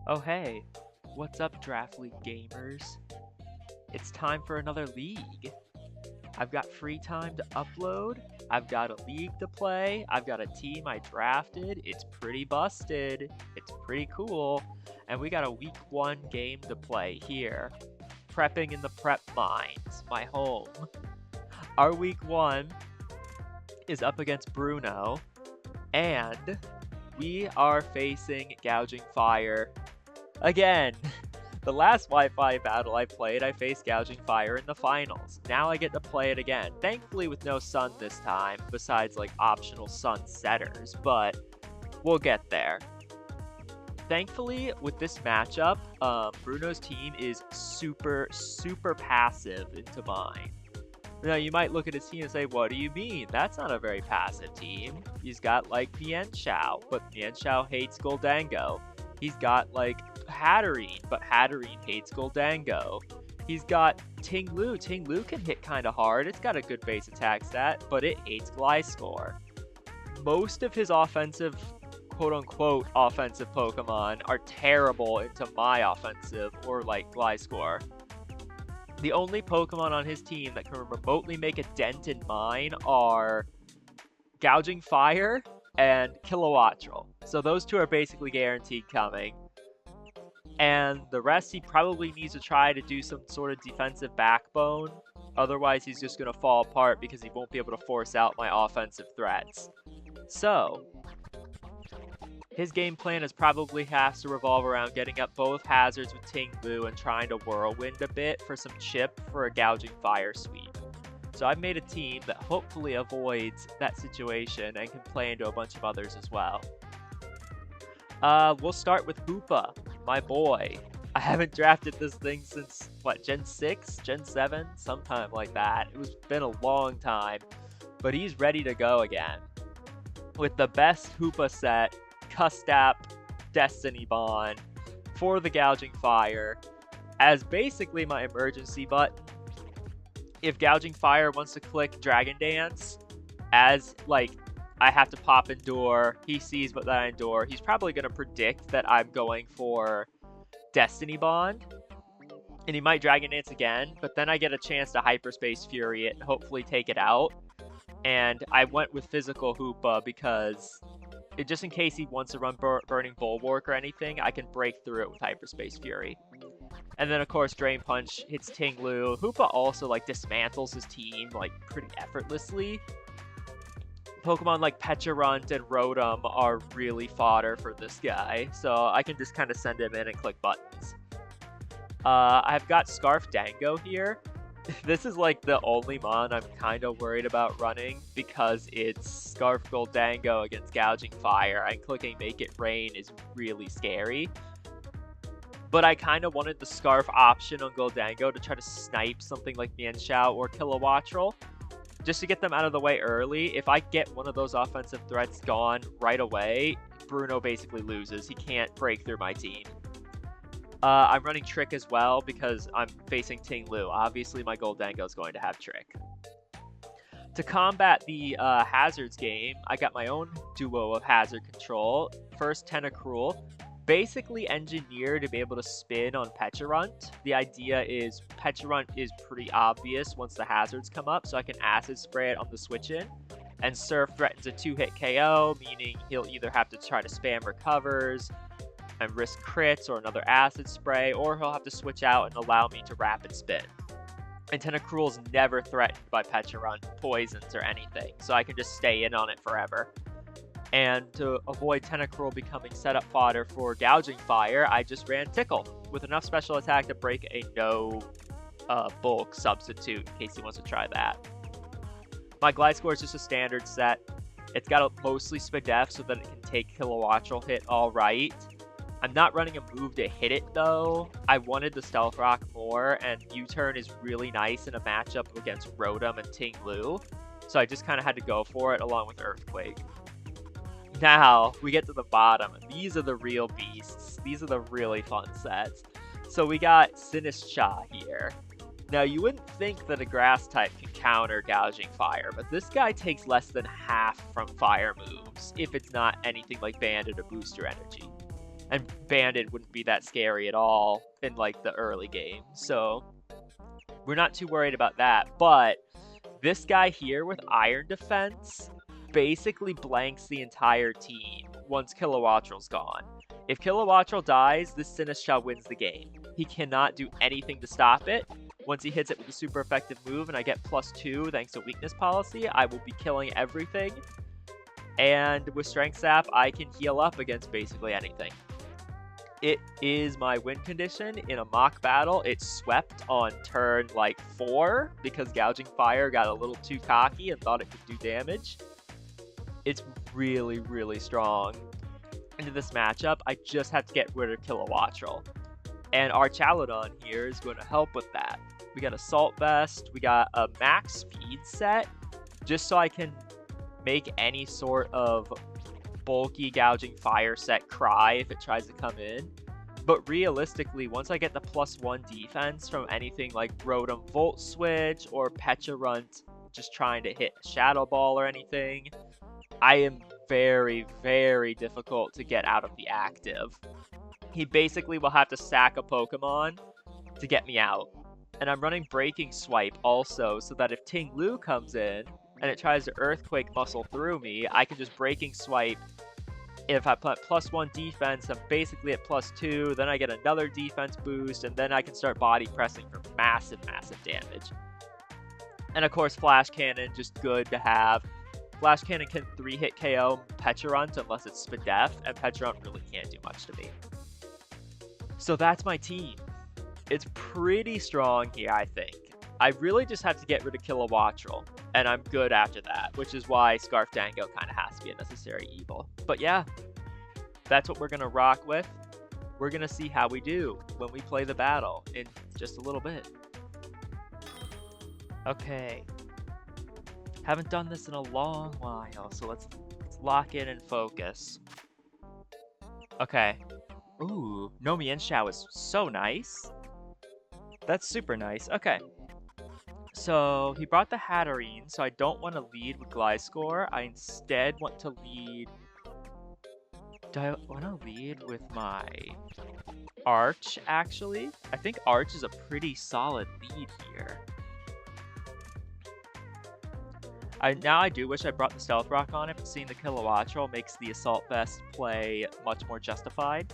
Oh hey, what's up Draft League gamers? It's time for another league. I've got free time to upload, I've got a league to play, I've got a team I drafted, it's pretty busted, it's pretty cool, and we got a week 1 game to play here. Prepping in the Prep Mines, my home. Our week 1 is up against Bruno, and we are facing Gouging Fire again. The last Wi-Fi battle I played, I faced Gouging Fire in the finals. Now I get to play it again. Thankfully with no sun this time, besides like optional sun setters, but we'll get there. Thankfully, with this matchup, Bruno's team is super passive into mine. Now you might look at his team and say, what do you mean? That's not a very passive team. He's got like Mienshao, but Mienshao hates Goldango. He's got like Hatterene, but Hatterene hates Goldango. He's got Ting-Lu. Ting-Lu can hit kind of hard. It's got a good base attack stat, but it hates Gliscor. Most of his offensive, quote-unquote, offensive Pokemon are terrible into my offensive or like Gliscor. The only Pokemon on his team that can remotely make a dent in mine are Gouging Fire and Kilowattrel. So those two are basically guaranteed coming. And the rest he probably needs to try to do some sort of defensive backbone. Otherwise he's just going to fall apart because he won't be able to force out my offensive threats. So his game plan probably has to revolve around getting up both hazards with Ting-Lu and trying to whirlwind a bit for some chip for a Gouging Fire sweep. So I've made a team that hopefully avoids that situation and can play into a bunch of others as well. We'll start with Hoopa, my boy. I haven't drafted this thing since, what, Gen 6? Gen 7? Sometime like that. It's been a long time. But he's ready to go again. With the best Hoopa set, Custap Destiny Bond for the Gouging Fire as basically my emergency button. If Gouging Fire wants to click Dragon Dance as like I have to pop Endure, he sees what I Endure, he's probably going to predict that I'm going for Destiny Bond. And he might Dragon Dance again, but then I get a chance to Hyperspace Fury it and hopefully take it out. And I went with Physical Hoopa because just in case he wants to run Burning Bulwark or anything, I can break through it with Hyperspace Fury. And then, of course, Drain Punch hits Ting-Lu. Hoopa also, like, dismantles his team, like, pretty effortlessly. Pokemon like Pecharunt and Rotom are really fodder for this guy, so I can just kind of send him in and click buttons. I've got Scarf Dango here. This is like the only mon I'm kind of worried about running because it's Scarf Goldango against Gouging Fire, and clicking Make It Rain is really scary. But I kind of wanted the Scarf option on Goldango to try to snipe something like Mienshao or Kilowattrel, just to get them out of the way early. If I get one of those offensive threats gone right away, Bruno basically loses. He can't break through my team. I'm running Trick as well because I'm facing Ting-Lu. Obviously, my Goldango is going to have Trick. To combat the Hazards game, I got my own duo of Hazard Control. First, Tentacruel. Basically engineered to be able to spin on Pecharunt. The idea is Pecharunt is pretty obvious once the hazards come up, so I can Acid Spray it on the switch in. And Surf threatens a 2-hit KO, meaning he'll either have to try to spam recovers and risk crits or another Acid Spray, or he'll have to switch out and allow me to Rapid Spin. And Tentacruel's never threatened by Pecharunt poisons or anything, so I can just stay in on it forever. And to avoid Tentacruel becoming setup fodder for Gouging Fire, I just ran Tickle with enough special attack to break a no bulk substitute in case he wants to try that. My Gliscor is just a standard set. It's got a mostly Spadef so that it can take Kilowattrel hit alright. I'm not running a move to hit it though. I wanted the Stealth Rock more, and U-Turn is really nice in a matchup against Rotom and Ting-Lu. So I just kind of had to go for it along with Earthquake. Now, we get to the bottom, and these are the real beasts. These are the really fun sets. So we got Sinistcha here. Now, you wouldn't think that a grass type can counter Gouging Fire, but this guy takes less than half from fire moves, if it's not anything like Bandit or Booster Energy. And Banded wouldn't be that scary at all in like the early game. So we're not too worried about that. But this guy here with Iron Defense basically blanks the entire team once Kilowattrel's gone. If Kilowattrel dies, this Sinistcha wins the game. He cannot do anything to stop it. Once he hits it with a super effective move and I get +2 thanks to weakness policy, I will be killing everything. And with Strength Sap, I can heal up against basically anything. It is my win condition in a mock battle. It swept on turn like 4 because Gouging Fire got a little too cocky and thought it could do damage. It's really, really strong. Into this matchup, I just have to get rid of Kilowattrel. And our Chalodon here is going to help with that. We got Assault Vest, we got a max speed set, just so I can make any sort of bulky Gouging Fire set cry if it tries to come in. But realistically, once I get the +1 defense from anything like Rotom Volt Switch or Pecharunt just trying to hit Shadow Ball or anything, I am very, very difficult to get out of the active. He basically will have to sack a Pokemon to get me out. And I'm running Breaking Swipe also, so that if Ting Lu comes in and it tries to Earthquake Muscle through me, I can just Breaking Swipe. If I put +1 defense, I'm basically at +2, then I get another defense boost, and then I can start body pressing for massive, massive damage. And of course, Flash Cannon, just good to have. Flash Cannon can 3-hit KO Pecharunt unless it's Spadef, and Pecharunt really can't do much to me. So that's my team. It's pretty strong here, I think. I really just have to get rid of Kilowattrel, and I'm good after that, which is why Scarf Dango kind of has to be a necessary evil. But yeah, that's what we're going to rock with. We're going to see how we do when we play the battle in just a little bit. Okay. Haven't done this in a long while, so let's lock in and focus. Okay. Ooh, Nomienshao is so nice. That's super nice. Okay. So he brought the Hatterene, so I don't want to lead with Gliscor. I instead want to lead... Do I want to lead with my Arch, actually? I think Arch is a pretty solid lead here. Now I do wish I brought the Stealth Rock on it, but seeing the Kilowattrel makes the Assault Vest play much more justified.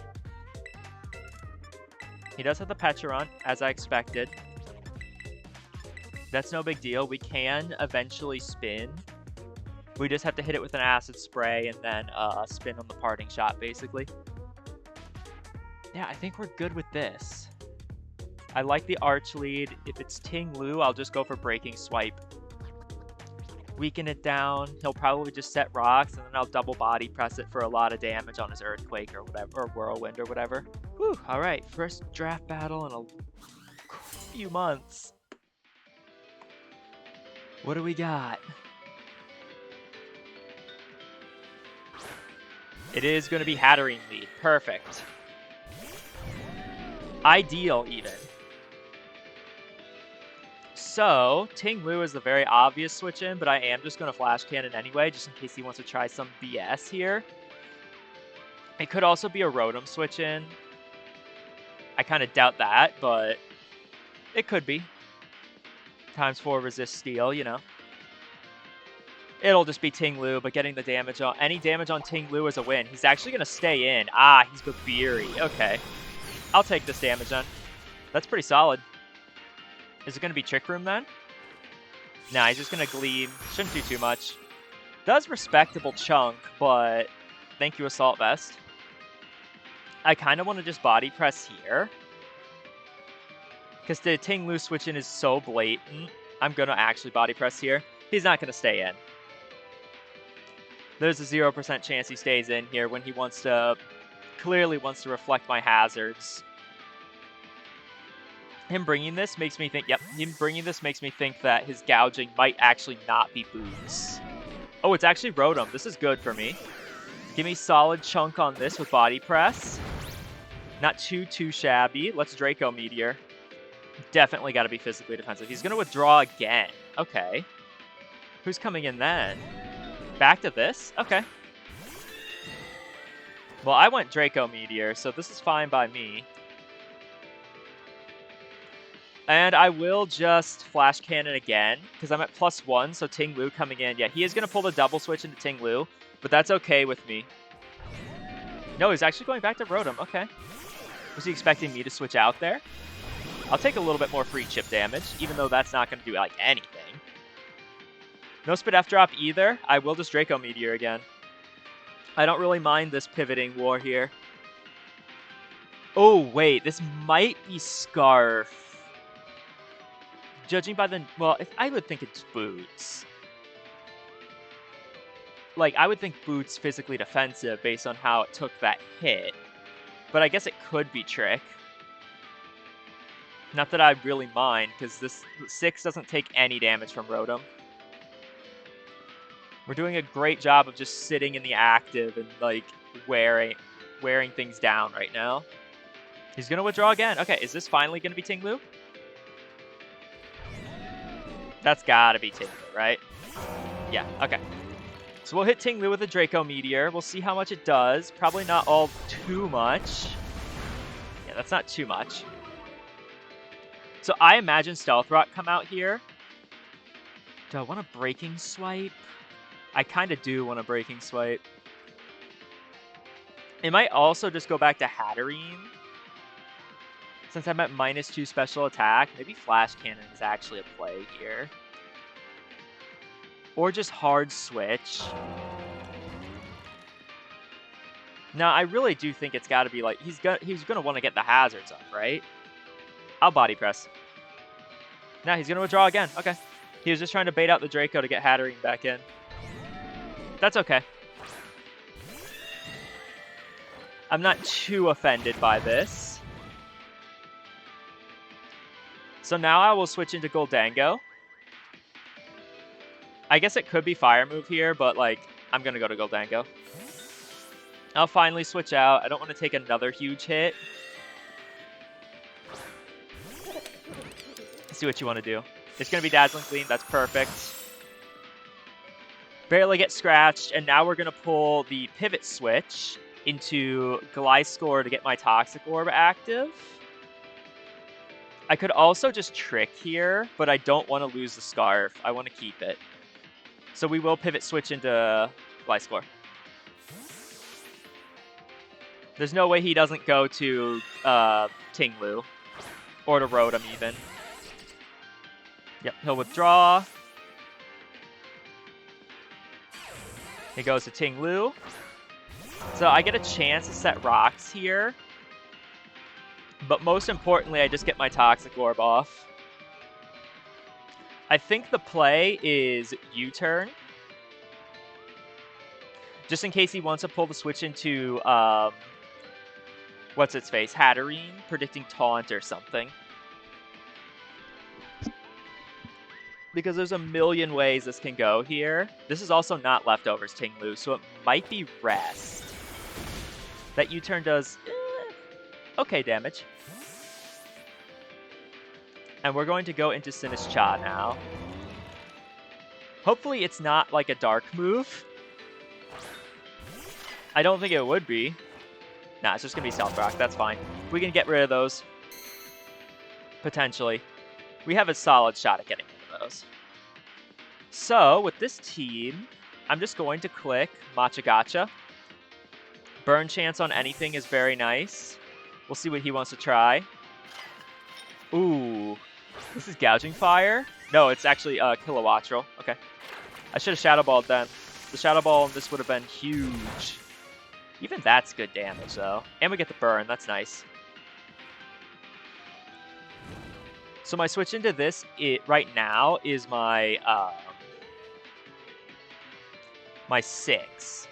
He does have the Pecharunt, as I expected. That's no big deal. We can eventually spin. We just have to hit it with an Acid Spray and then spin on the Parting Shot, basically. Yeah, I think we're good with this. I like the Arch lead. If it's Ting Lu, I'll just go for Breaking Swipe. Weaken it down. He'll probably just set rocks, and then I'll double body press it for a lot of damage on his Earthquake or whatever, or Whirlwind or whatever. Whew, alright, first draft battle in a few months. What do we got? It is going to be Hatterene lead. Perfect. Ideal, even. So, Ting Lu is the very obvious switch in, but I am just going to Flash Cannon anyway, just in case he wants to try some BS here. It could also be a Rotom switch in. I kind of doubt that, but it could be. ×4 resist steel, you know. It'll just be Ting Lu, but getting the damage on... Any damage on Ting Lu is a win. He's actually going to stay in. Ah, he's Babiri. Okay. I'll take this damage then. That's pretty solid. Is it going to be Trick Room then? Nah, he's just going to Gleam. Shouldn't do too much. Does respectable chunk, but thank you, Assault Vest. I kind of want to just body press here. Because the Ting Lu switch in is so blatant. I'm going to actually body press here. He's not going to stay in. There's a 0% chance he stays in here when he wants to... Clearly wants to reflect my hazards. Him bringing this makes me think... Yep, him bringing this makes me think that his gouging might actually not be boots. Oh, it's actually Rotom. This is good for me. Give me solid chunk on this with body press. Not too shabby. Let's Draco Meteor. Definitely got to be physically defensive. He's going to withdraw again. Okay. Who's coming in then? Back to this? Okay. Well, I went Draco Meteor, so this is fine by me. And I will just Flash Cannon again, because I'm at +1, so Ting Lu coming in. Yeah, he is going to pull the double switch into Ting Lu, but that's okay with me. No, he's actually going back to Rotom. Okay. Was he expecting me to switch out there? I'll take a little bit more free chip damage, even though that's not going to do, like, anything. No Spit F drop either. I will just Draco Meteor again. I don't really mind this pivoting war here. Oh, wait. This might be Scarf. Judging by the... Well, I would think it's Boots. Like, I would think Boots physically defensive based on how it took that hit. But I guess it could be Trick. Not that I really mind, because this 6 doesn't take any damage from Rotom. We're doing a great job of just sitting in the active and, like, wearing things down right now. He's going to withdraw again. Okay, is this finally going to be Ting Lu? That's got to be Ting Lu, right? Yeah, okay. So we'll hit Ting Lu with a Draco Meteor. We'll see how much it does. Probably not all too much. Yeah, that's not too much. So I imagine Stealth Rock come out here. Do I want a Breaking Swipe? I kind of do want a Breaking Swipe. It might also just go back to Hatterene. Since I'm at -2 special attack, maybe Flash Cannon is actually a play here. Or just Hard Switch. Now, I really do think it's got to be like, he's gonna want to get the hazards up, right? I'll Body Press. Now he's gonna withdraw again. Okay. He was just trying to bait out the Draco to get Hatterene back in. That's okay. I'm not too offended by this. So now I will switch into Goldango. I guess it could be Fire Move here, but, like, I'm going to go to Goldango. I'll finally switch out. I don't want to take another huge hit. Let's see what you want to do. It's going to be Dazzling Gleam. That's perfect. Barely get scratched, and now we're going to pull the Pivot Switch into Gliscor to get my Toxic Orb active. I could also just Trick here, but I don't want to lose the Scarf. I want to keep it. So we will Pivot Switch into Gliscor. There's no way he doesn't go to Ting Lu. Or to Rotom even. Yep, he'll withdraw. He goes to Ting Lu. So I get a chance to set rocks here. But most importantly, I just get my Toxic Orb off. I think the play is U-turn. Just in case he wants to pull the switch into, what's its face? Hatterene, predicting Taunt or something. Because there's a million ways this can go here. This is also not Leftovers Ting Lu, so it might be Rest. That U-turn does okay damage. And we're going to go into Sinistcha now. Hopefully it's not like a dark move. I don't think it would be. Nah, it's just going to be Stealth Rock. That's fine. We can get rid of those. Potentially. We have a solid shot at getting rid of those. So, with this team, I'm just going to click Matcha Gotcha. Burn chance on anything is very nice. We'll see what he wants to try. Ooh. This is Gouging Fire? No, it's actually Kilowattrel. Okay. I should have Shadow Balled then. The Shadow Ball on this would have been huge. Even that's good damage, though. And we get the burn. That's nice. So my switch into this right now is my my 6.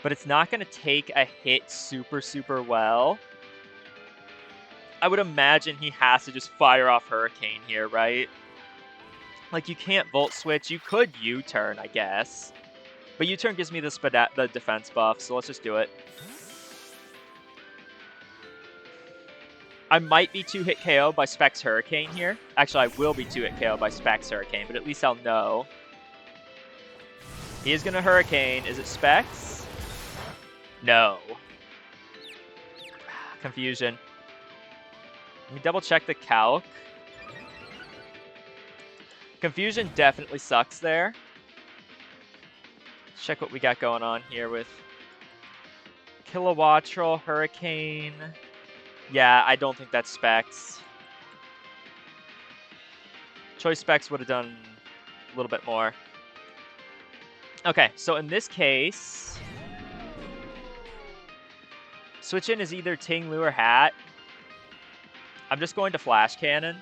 But it's not going to take a hit super well. I would imagine he has to just fire off Hurricane here, right? Like, you can't Volt Switch. You could U-turn, I guess. But U-turn gives me the defense buff, so let's just do it. I might be 2-hit KO by Specs Hurricane here. Actually, I will be 2-hit KO by Specs Hurricane, but at least I'll know. He is going to Hurricane. Is it Specs? No. Confusion. Let me double check the calc. Confusion definitely sucks there. Let's check what we got going on here with Kilowattrel, Hurricane. Yeah, I don't think that's specs. Choice specs would have done a little bit more. Okay, so in this case, switch in is either Ting Lu or Hat. I'm just going to Flash Cannon.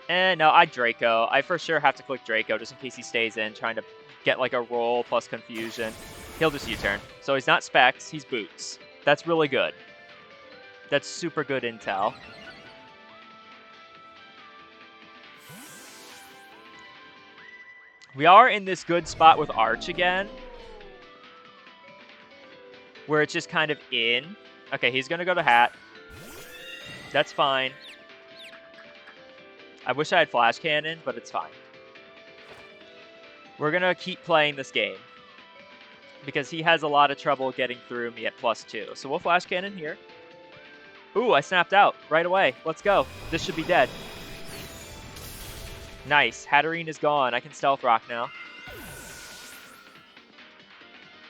No, I Draco. I for sure have to click Draco just in case he stays in, trying to get like a roll plus confusion. He'll just U-turn. So he's not specs, he's boots. That's really good. That's super good intel. We are in this good spot with Arch again, where it's just kind of in. Okay, he's going to go to Hat. That's fine. I wish I had Flash Cannon, but it's fine. We're going to keep playing this game because he has a lot of trouble getting through me at +2. So we'll Flash Cannon here. Ooh, I snapped out right away. Let's go. This should be dead. Nice. Hatterene is gone. I can Stealth Rock now.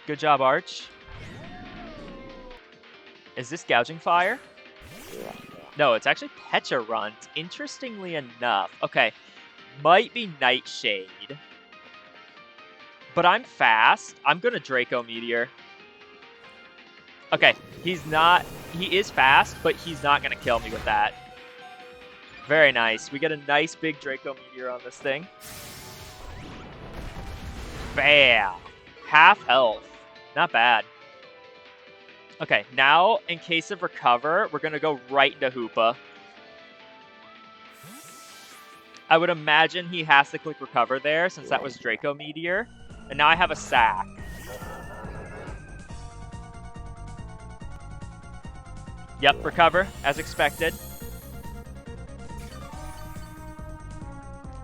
Good job, Arch. Is this Gouging Fire? No, it's actually Pecharunt, interestingly enough. Okay, might be Nightshade. But I'm fast. I'm going to Draco Meteor. Okay, he's not... He is fast, but he's not going to kill me with that. Very nice. We get a nice big Draco Meteor on this thing. Bam! Half health. Not bad. Okay, now, in case of recover, we're going to go right into Hoopa. I would imagine he has to click recover there, since that was Draco Meteor. And now I have a sack. Yep, recover, as expected.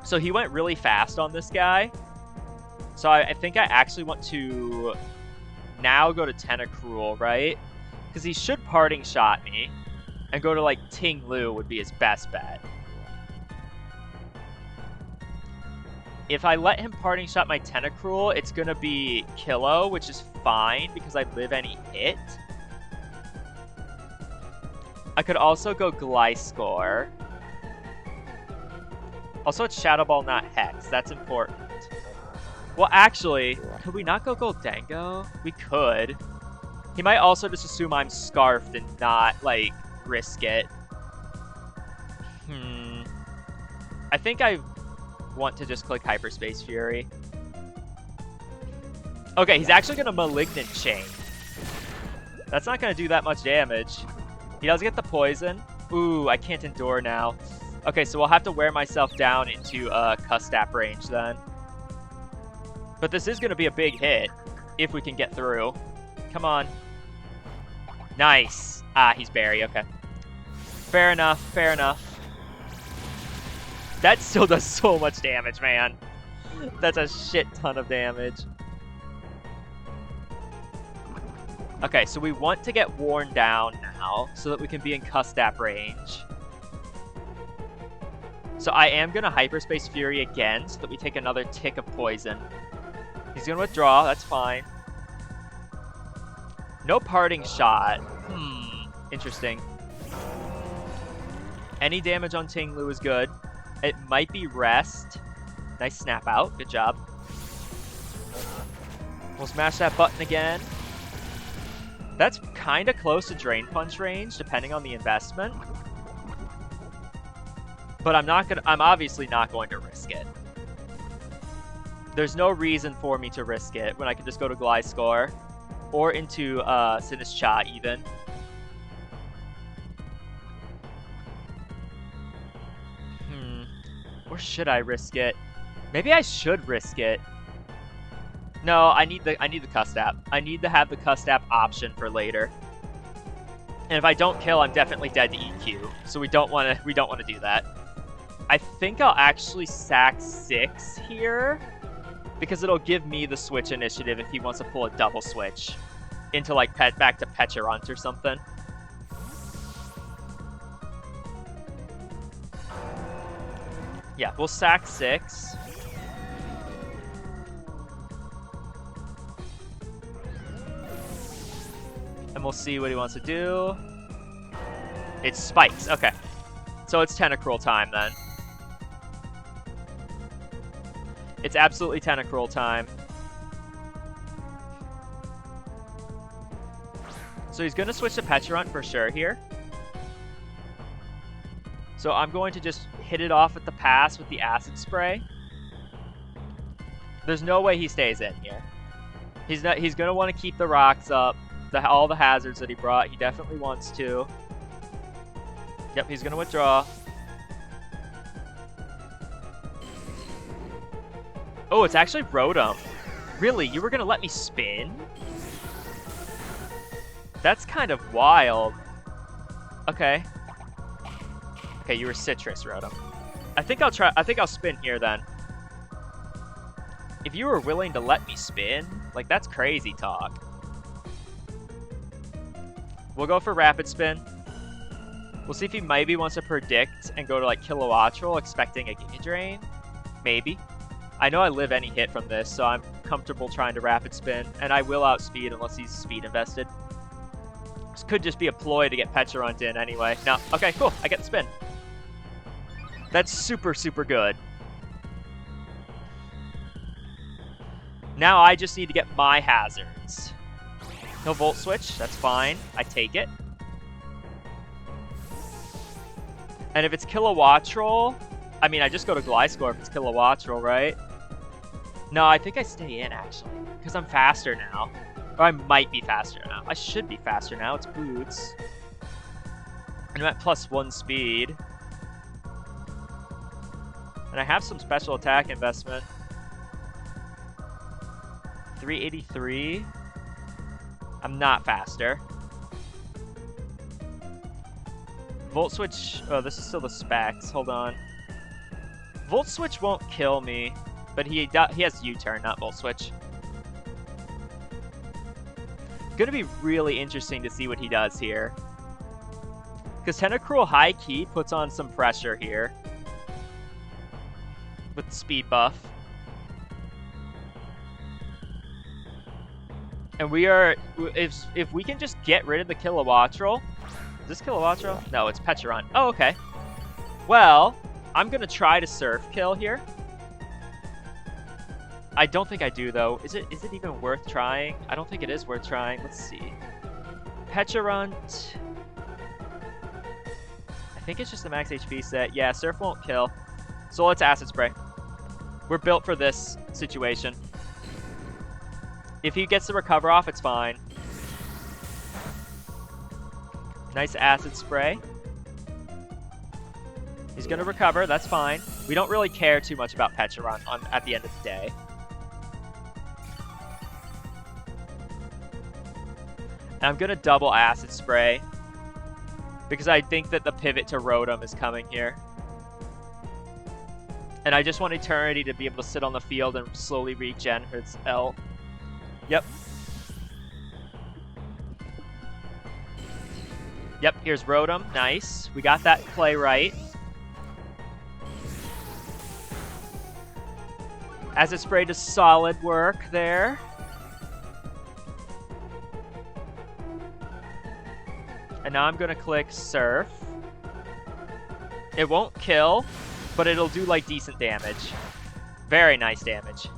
So he went really fast on this guy. So I think I actually want to now go to Tentacruel, right? Because he should Parting Shot me. And go to, like, Ting Lu would be his best bet. If I let him Parting Shot my Tentacruel, it's going to be Kilo, which is fine because I live any hit. I could also go Gliscor. Also, it's Shadow Ball, not Hex. That's important. Well, actually, could we not go Goldango? We could. He might also just assume I'm Scarfed and not, like, risk it. I think I want to just click Hyperspace Fury. Okay, he's actually going to Malignant Chain. That's not going to do that much damage. He does get the poison. Ooh, I can't endure now. Okay, so we'll have to wear myself down into Custap range then. But this is going to be a big hit if we can get through. Come on. Nice. Ah, he's Barry. Okay. Fair enough. Fair enough. That still does so much damage, man. That's a shit ton of damage. Okay, so we want to get worn down now so that we can be in Custap range. So I am going to Hyperspace Fury again so that we take another tick of poison. He's going to withdraw. That's fine. No Parting Shot. Interesting. Any damage on Ting Lu is good. It might be Rest. Nice Snap Out. Good job. We'll smash that button again. That's kind of close to Drain Punch range, depending on the investment. But I'm obviously not going to risk it. There's no reason for me to risk it when I can just go to Gliscor or into Sinistcha even. Or should I risk it? Maybe I should risk it. No, I need the Custap. I need to have the Custap option for later. And if I don't kill, I'm definitely dead to EQ. So we don't want to do that. I think I'll actually sack 6 here because it'll give me the switch initiative if he wants to pull a double switch into like back to Pecharunt or something. Yeah, we'll sack 6. And we'll see what he wants to do. It spikes. Okay. So it's Tentacruel time then. It's absolutely Tentacruel time. So he's going to switch to Pecharunt for sure here. So I'm going to just hit it off with the pass with the Acid Spray. There's no way he stays in here. He's going to want to keep the rocks up, all the hazards that he brought. He definitely wants to. Yep, he's going to withdraw. Oh, it's actually Rotom. Really? You were going to let me spin? That's kind of wild. Okay. Okay, you were Citrus, Rotom. I think I'll spin here then. If you were willing to let me spin, like that's crazy talk. We'll go for Rapid Spin. We'll see if he maybe wants to predict and go to like Kilowattrel, expecting a Giga Drain. Maybe. I know I live any hit from this, so I'm comfortable trying to Rapid Spin, and I will outspeed unless he's speed invested. This could just be a ploy to get Pecharunt in anyway. No, okay, cool. I get the spin. That's super, super good. Now I just need to get my hazards. No Volt Switch, that's fine. I take it. And if it's Kilowattrel, I mean, I just go to Gliscor if it's Kilowattrel, right? No, I think I stay in, actually, because I'm faster now. Or I might be faster now. I should be faster now. It's Boots. And I'm at +1 speed. And I have some special attack investment. 383. I'm not faster. Volt Switch. Oh, this is still the specs. Hold on. Volt Switch won't kill me, but he has U-turn, not Volt Switch. Gonna be really interesting to see what he does here. Because Tentacruel high key puts on some pressure here. With the speed buff. And we are, if we can just get rid of the Kilowattrel. Is this Kilowattrel? No, it's Pecharunt. Oh, okay. Well, I'm gonna try to Surf Kill here. I don't think I do, though. Is it even worth trying? I don't think it is worth trying. Let's see. Pecharunt. I think it's just a max HP set. Yeah, Surf won't kill. So let's Acid Spray. We're built for this situation. If he gets the recover off, it's fine. Nice Acid Spray. He's going to recover. That's fine. We don't really care too much about Pecharunt at the end of the day. And I'm going to double Acid Spray. Because I think that the pivot to Rotom is coming here. And I just want Eternity to be able to sit on the field and slowly regen his L. Yep. Yep, here's Rotom. Nice. We got that play right. Acid Spray does solid work there. And now I'm going to click Surf. It won't kill, but it'll do like decent damage. Very nice damage.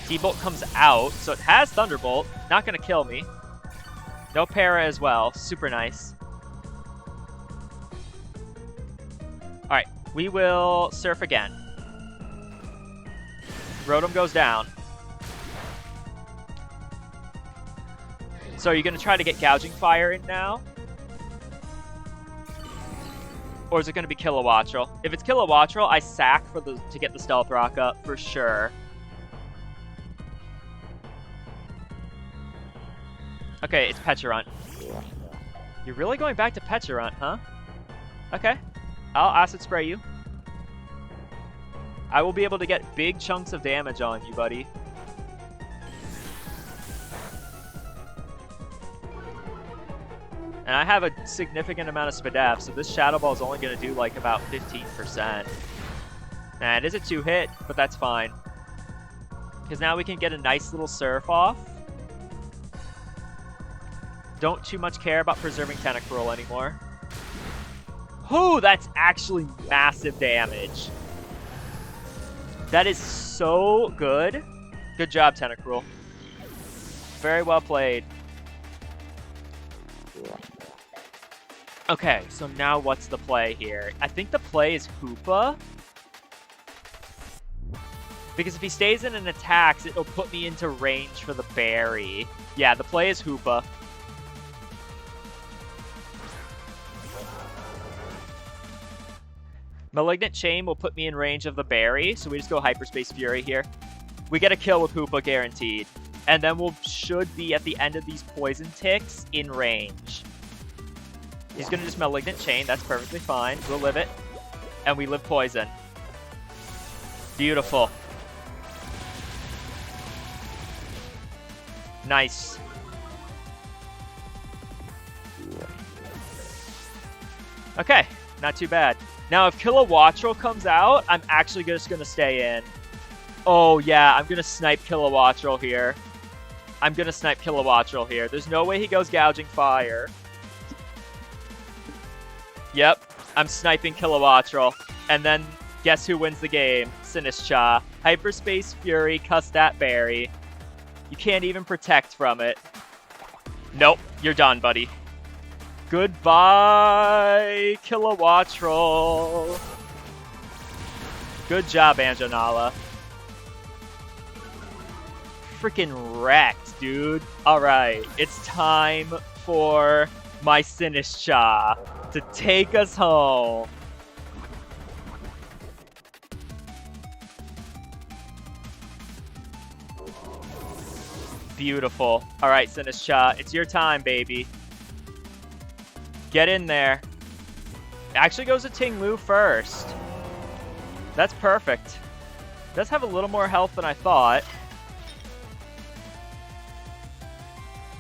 T-Bolt comes out, so it has Thunderbolt. Not going to kill me. No Para as well. Super nice. Alright, we will Surf again. Rotom goes down. So are you going to try to get Gouging Fire in now? Or is it going to be Kilowattrel? If it's Kilowattrel, I sack to get the Stealth Rock up for sure. Okay, it's Pecharunt. You're really going back to Pecharunt, huh? Okay. I'll Acid Spray you. I will be able to get big chunks of damage on you, buddy. And I have a significant amount of Spadef, so this Shadow Ball is only going to do like about 15%. Nah, it is a 2-hit, but that's fine. Because now we can get a nice little surf off. Don't too much care about preserving Tentacruel anymore. Whoo, that's actually massive damage. That is so good. Good job, Tentacruel. Very well played. Okay, so now what's the play here? I think the play is Hoopa. Because if he stays in and attacks, it'll put me into range for the berry. Yeah, the play is Hoopa. Malignant Chain will put me in range of the berry, so we just go Hyperspace Fury here. We get a kill with Hoopa guaranteed. And then we should be, at the end of these poison ticks, in range. He's going to just Malignant Chain. That's perfectly fine. We'll live it. And we live poison. Beautiful. Nice. Okay, not too bad. Now, if Kilowattrel comes out, I'm actually just going to stay in. Oh, yeah, I'm going to snipe Kilowattrel here. I'm going to snipe Kilowattrel here. There's no way he goes Gouging Fire. Yep, I'm sniping Kilowattrel. And then, guess who wins the game? Sinistcha. Hyperspace Fury, Custap Berry. You can't even protect from it. Nope, you're done, buddy. Goodbye, Kilowattrel. Good job, Anjanala. Freaking wrecked, dude. Alright, it's time for my Sinistcha to take us home. Beautiful. Alright, Sinistcha, it's your time, baby. Get in there. Actually goes to Tinglu first. That's perfect. Does have a little more health than I thought.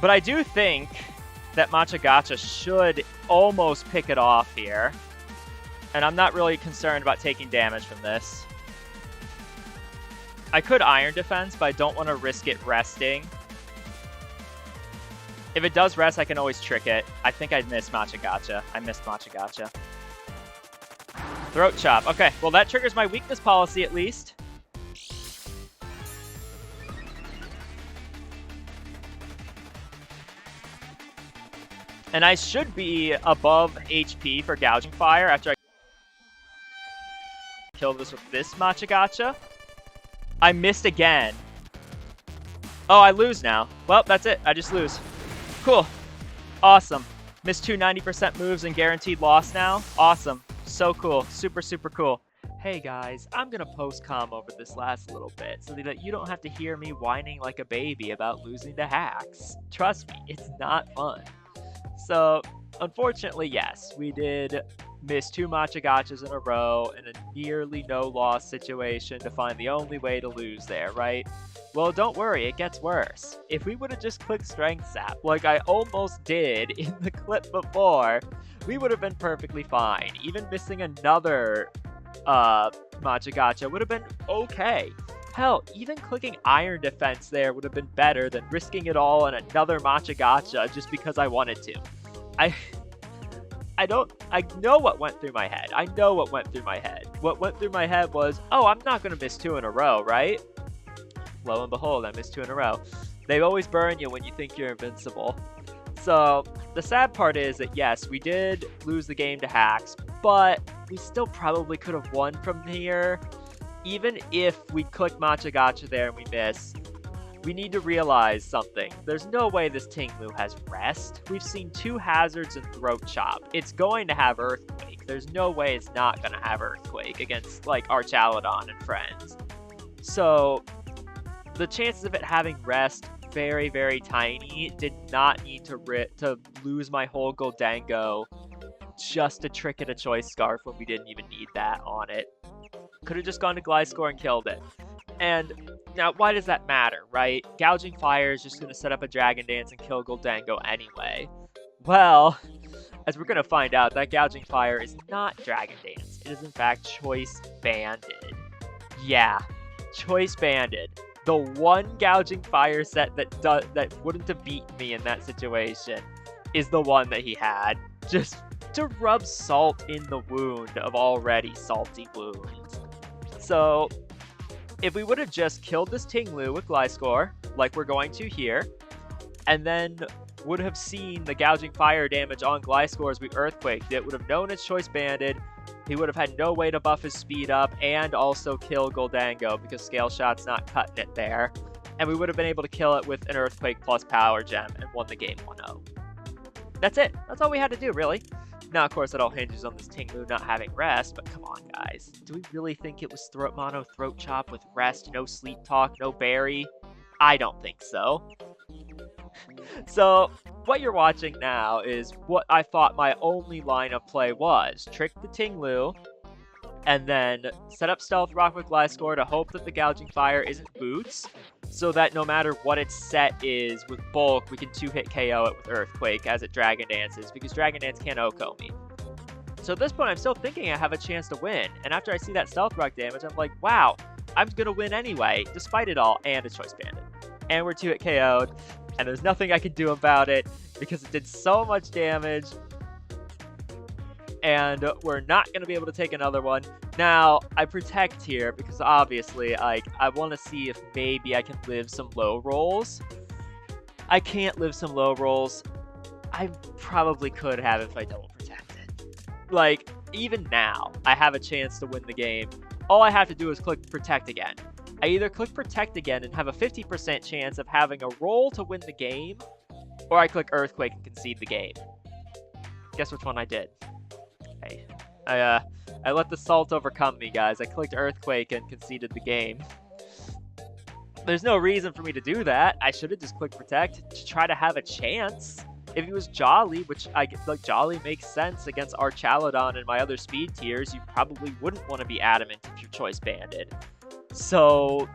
But I do think that Machagacha should almost pick it off here. And I'm not really concerned about taking damage from this. I could Iron Defense, but I don't want to risk it resting. If it does rest, I can always trick it. I think I'd miss Machagacha. I missed Machagacha. Throat Chop. Okay, well that triggers my weakness policy at least. And I should be above HP for Gouging Fire after I kill this with this Machagacha. I missed again. Oh, I lose now. Well, that's it. I just lose. Cool. Awesome. Missed 2 90% moves and guaranteed loss now. Awesome. So cool. Super, super cool. Hey guys, I'm going to post-com over this last little bit so that you don't have to hear me whining like a baby about losing to hacks. Trust me, it's not fun. So, unfortunately, yes, we did miss 2 Machagachas in a row in a nearly no-loss situation to find the only way to lose there, right? Well, don't worry, it gets worse. If we would have just clicked Strength Sap, like I almost did in the clip before, we would have been perfectly fine. Even missing another Machagacha would have been okay. Hell, even clicking Iron Defense there would have been better than risking it all on another Machagacha just because I wanted to. I know what went through my head. I know what went through my head. What went through my head was, oh, I'm not going to miss 2 in a row, right? Lo and behold, I missed 2 in a row. They always burn you when you think you're invincible. So, the sad part is that yes, we did lose the game to hacks, but we still probably could have won from here. Even if we click Machagacha there and we miss, we need to realize something. There's no way this Tinglu has rest. We've seen 2 hazards and Throat Chop. It's going to have Earthquake. There's no way it's not going to have Earthquake against, like, Archaludon and friends. So, the chances of it having rest, very, very tiny. Did not need to lose my whole Goldango just to trick it a Choice Scarf when we didn't even need that on it. Could have just gone to Gliscor and killed it. And now, why does that matter, right? Gouging Fire is just going to set up a Dragon Dance and kill Goldango anyway. Well, as we're going to find out, that Gouging Fire is not Dragon Dance. It is, in fact, Choice Banded. Yeah, Choice Banded. The one Gouging Fire set that wouldn't have beaten me in that situation is the one that he had. Just to rub salt in the wound of already salty wounds. So, if we would have just killed this Tinglu with Gliscor, like we're going to here, and then would have seen the Gouging Fire damage on Gliscor as we Earthquaked it, would have known it's Choice Banded, he would have had no way to buff his speed up and also kill Goldango because Scale Shot's not cutting it there, and we would have been able to kill it with an Earthquake plus Power Gem and won the game 1-0. That's it. That's all we had to do, really. Now, of course, it all hinges on this Tinglu not having rest, but come on, guys. Do we really think it was Mono Throat Chop with rest, no Sleep Talk, no Berry? I don't think so. So, what you're watching now is what I thought my only line of play was. Trick the Tinglu, and then set up Stealth Rock with Gliscor to hope that the Gouging Fire isn't Boots, so that no matter what its set is with Bulk, we can 2-hit KO it with Earthquake as it Dragon Dances, because Dragon Dance can't OHKO me. So at this point, I'm still thinking I have a chance to win, and after I see that Stealth Rock damage, I'm like, wow, I'm gonna win anyway, despite it all, and it's Choice Banded. And we're 2-hit KO'd, and there's nothing I can do about it, because it did so much damage, and we're not going to be able to take another one. Now, I protect here because obviously, like, I want to see if maybe I can live some low rolls. I can't live some low rolls. I probably could have if I don't protect it. Like, even now, I have a chance to win the game. All I have to do is click Protect again. I either click Protect again and have a 50% chance of having a roll to win the game, or I click Earthquake and concede the game. Guess which one I did? Okay. I let the salt overcome me, guys. I clicked Earthquake and conceded the game. There's no reason for me to do that. I should have just clicked Protect to try to have a chance. If he was Jolly, which like Jolly makes sense against Archaludon and my other speed tiers, you probably wouldn't want to be adamant if you're Choice Banded. So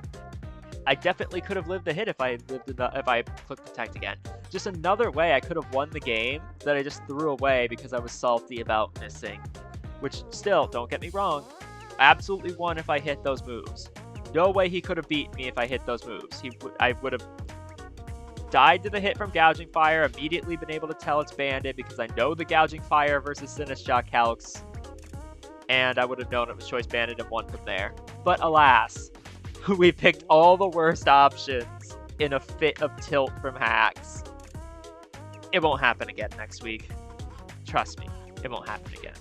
I definitely could have lived the hit if I clicked Protect again. Just another way I could have won the game that I just threw away because I was salty about missing. Which still, don't get me wrong, I absolutely won if I hit those moves. No way he could have beat me if I hit those moves. I would have died to the hit from Gouging Fire, immediately been able to tell it's Banded because I know the Gouging Fire versus Sinistcha calcs, and I would have known it was Choice Banded and won from there. But alas, we picked all the worst options in a fit of tilt from hacks. It won't happen again next week. Trust me, it won't happen again.